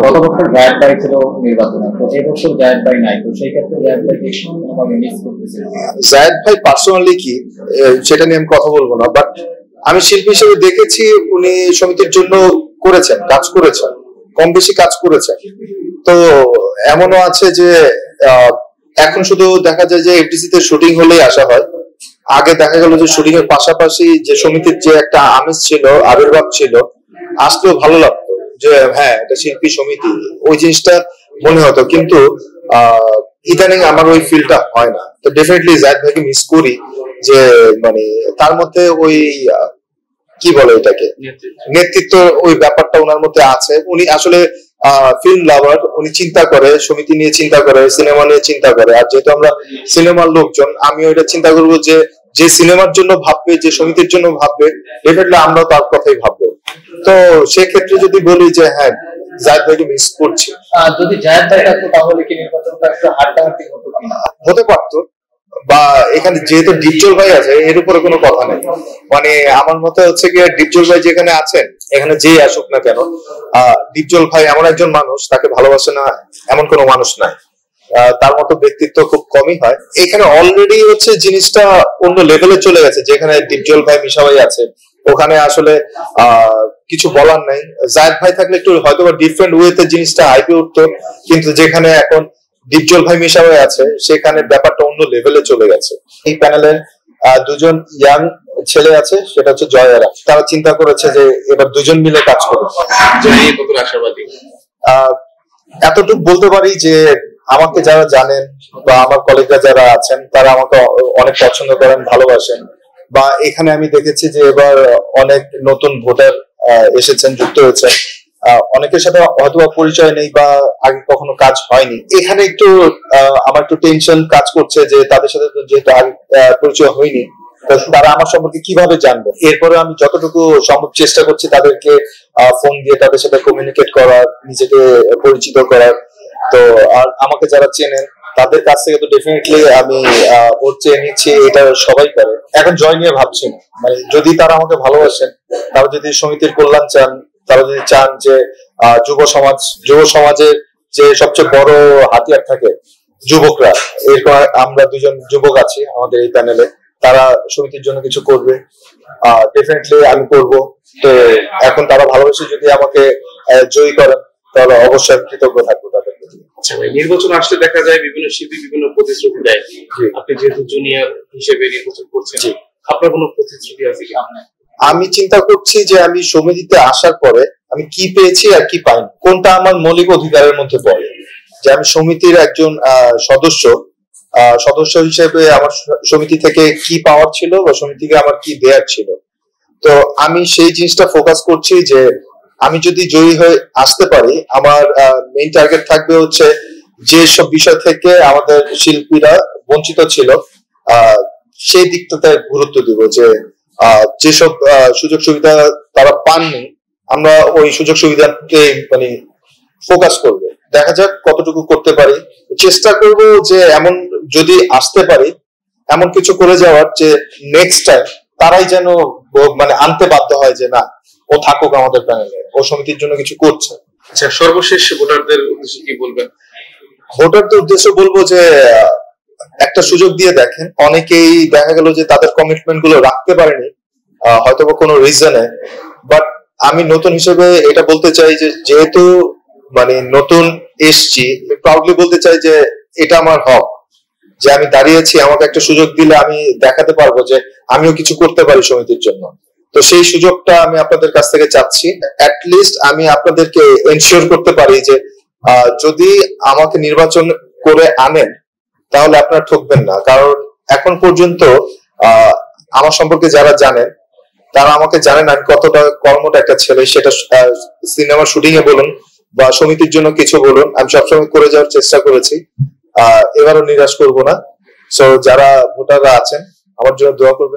গত বছর জায়েদ ভাই ছিল নির্বাচনে, তো এবছর জায়েদ ভাই নাই, তো সেই ক্ষেত্রে জায়েদ ভাইকে কোনোভাবে মিস করতেছে? জায়েদ ভাই পার্সোনালি কি সেটা নিয়ে আমি কথা বলবো না, বাট আমি শিল্পী হিসেবে দেখেছি উনি সমিতির জন্য করেছেন, কাজ করেছেন, কম বেশি কাজ করেছেন। তো এমনও আছে যে এখন শুধু দেখা যায় যে এফডিসি তে শুটিং হলেই আসা হয়। আগে দেখা গেল যে শুটিং এর পাশাপাশি যে সমিতির যে একটা আমেজ ছিল, আবির্ভাব ছিল, আসলেও ভালো লাগতো যে হ্যাঁ এটা শিল্পী সমিতি, ওই জিনিসটা মনে হতো। কিন্তু ইদানিং আমার ওই ফিলটা হয় না। তো ডেফিনেটলি জায়েদ ভাইকে মিস করি, যে মানে তার মধ্যে ওই কি বলে এটাকে, নেতৃত্ব, ওই ব্যাপারটা ওনার মধ্যে আছে। উনি আসলে ফিল্ম লাভার, উনি চিন্তা করে, সমিতি নিয়ে চিন্তা করে, সিনেমা নিয়ে চিন্তা করে। আর যেহেতু আমরা সিনেমার লোকজন, আমি ওইটা চিন্তা করবো যে যে সিনেমার জন্য ভাববে, যে সমিতির জন্য ভাববে, ডেফিনেটলি আমরা তার কথাই ভাববো। তো সেক্ষেত্রে যদি বলি যে হ্যাঁ জায়েদ ভাইকে মিস করছি। যদি জায়েদ ভাই থাকতো তাহলে কি নির্বাচনটা একটু হাড্ডাহাড্ডি হতো কিনা? হতে পারতো, বা এখানে যেহেতু ডিপজল ভাই আছে এর উপরে কোনো কথা নেই। মানে আমার মতে হচ্ছে কি, ডিপজল ভাই যেখানে আছেন, এখানে যেই আসুক না কেন, ডিপজল ভাই এমন একজন মানুষ, তাকে ভালোবাসে না এমন কোনো মানুষ নাই। তার মতো ব্যক্তিত্ব খুব কমই হয়। এখানে অলরেডি হচ্ছে জিনিসটা অন্য লেভেলে চলে গেছে, যেখানে ডিপজল ভাই, মিশা ভাই আছে, ওখানে আসলে কিছু বলার নাই। জায়েদ ভাই থাকলে একটু হয়তো ডিফারেন্ট ওয়েতে জিনিসটা হাইপে উঠতো, কিন্তু যেখানে এখন ডিপজল ভাই, মিশা ভাই আছে, সেখানে ব্যাপারটা অন্য লেভেলে চলে গেছে। এই প্যানেলের দুজন ইয়াং ছেলে আছে, সেটা হচ্ছে জয়েরা। তারা চিন্তা করেছে যে এবার দুজন মিলে কাজ করবে। আশাবাদী এতটুকু বলতে পারি যে আমাকে যারা জানেন বা আমার কলিগরা যারা আছেন, তারা আমাকে অনেক পছন্দ করেন, ভালোবাসেন। বা এখানে আমি দেখেছি যে এবার অনেক নতুন ভোটার এসেছেন, যুক্ত হয়েছেন। অনেকের সাথে হয়তো পরিচয় নেই বা আগে কখনো কাজ হয়নি। এখানে একটু আমার একটু টেনশন কাজ করছে যে তাদের সাথে যেহেতু আগে পরিচয় হয়নি, তারা আমার সম্পর্কে কিভাবে জানবে। এরপরে আমি যতটুকু সম্ভব চেষ্টা করছি তাদেরকে ফোন দিয়ে তাদের সাথে কমিউনিকেট করার, নিজেকে পরিচিত করার। তো আর আমাকে যারা চেনেন তাদের কাছ থেকে তো ডেফিনেটলি আমি ভোট চেয়ে নিচ্ছি, এটা সবাই করে। এখন জয় নিয়ে ভাবছি না, মানে যদি তারা আমাকে ভালোবাসেন, তারা যদি সমিতির কল্যাণ চান, তারা যদি চান যে যুব সমাজের যে সবচেয়ে বড় হাতিয়ার থাকে যুবকরা, এরপর আমরা দুজন যুবক আছি আমাদের এই প্যানেলে, তারা সমিতির জন্য কিছু করবে, ডেফিনেটলি আমি করব। তো এখন তারা ভালোবেসে যদি আমাকে জয়ী করেন, তাহলে অবশ্যই কৃতজ্ঞ থাকবো তাদের প্রতি। নির্বাচন আসলে দেখা যায় বিভিন্ন শিল্পী বিভিন্ন প্রতিশ্রুতি দেয়। আপনি যেহেতু জুনিয়র হিসেবে নির্বাচন করছেন, আপনার কোনো প্রতিশ্রুতি আছে কি? আমি চিন্তা করছি যে আমি সমিতিতে আসার পরে আমি কি পেয়েছি আর কি পাইনি, কোনটা আমার মৌলিক অধিকারের মধ্যে পড়ে। যে আমি সমিতির একজন সদস্য হিসেবে আমার সমিতি থেকে কি পাওয়ার ছিল বা সমিতিকে আমার কি দেয়ার ছিল। তো আমি সেই জিনিসটা ফোকাস করছি যে আমি যদি জয়ী হয়ে আসতে পারি, আমার মেইন টার্গেট থাকবে হচ্ছে যে সব বিষয় থেকে আমাদের শিল্পীরা বঞ্চিত ছিল, সেই দিকটাতে গুরুত্ব দিব। যে যেসব সুযোগ সুবিধা তারা পাননি, আমরা ওই সুযোগ সুবিধাকে মানে ফোকাস করবো। দেখা যাক কতটুকু করতে পারি। চেষ্টা করব যে এমন যদি আসতে পারি, এমন কিছু করে যাওয়ার যে নেক্সট টাইম তারাই যেন মানে আনতে বাধ্য হয় যে না, ও থাকুক আমাদের প্যানেলে, ও সমিতির জন্য কিছু করছে। আচ্ছা, সর্বশেষ ভোটারদের উদ্দেশ্যে কি বলবেন? ভোটারদের উদ্দেশ্যে বলবো যে একটা সুযোগ দিয়ে দেখেন। অনেকেই দেখা গেল যে তাদের কমিটমেন্ট গুলো রাখতে পারেনি হয়তো কোনো রিজনে, বাট আমি নতুন হিসেবে এটা বলতে চাই যে যেহেতু মানে নতুন এসছি, প্রাউডলি বলতে চাই যে এটা আমার হক, যে আমি দাঁড়িয়েছি, আমাকে একটা সুযোগ দিলে আমি দেখাতে পারবো যে আমিও কিছু করতে পারি সমিতির জন্য। তো সেই সুযোগটা আমি আপনাদের কাছ থেকে চাচ্ছি। অ্যাটলিস্ট আমি আপনাদেরকে এনশিওর করতে পারি যে যদি আমাকে নির্বাচন করে আনেন, তাহলে আপনারা ঠকবেন না। কারণ এখন পর্যন্ত আমার সম্পর্কে যারা জানেন, তারা আমাকে জানেন আমি কতটা কর্মঠ একটা ছেলে। সেটা সিনেমা শুটিং এ বলুন বা সমিতির জন্য কিছু বলুন, আমি সবসময় করে যাওয়ার চেষ্টা করেছি। এবারও নিরাশ করব না। সো যারা ভোটাররা আছেন, আমার জন্য দোয়া করবেন।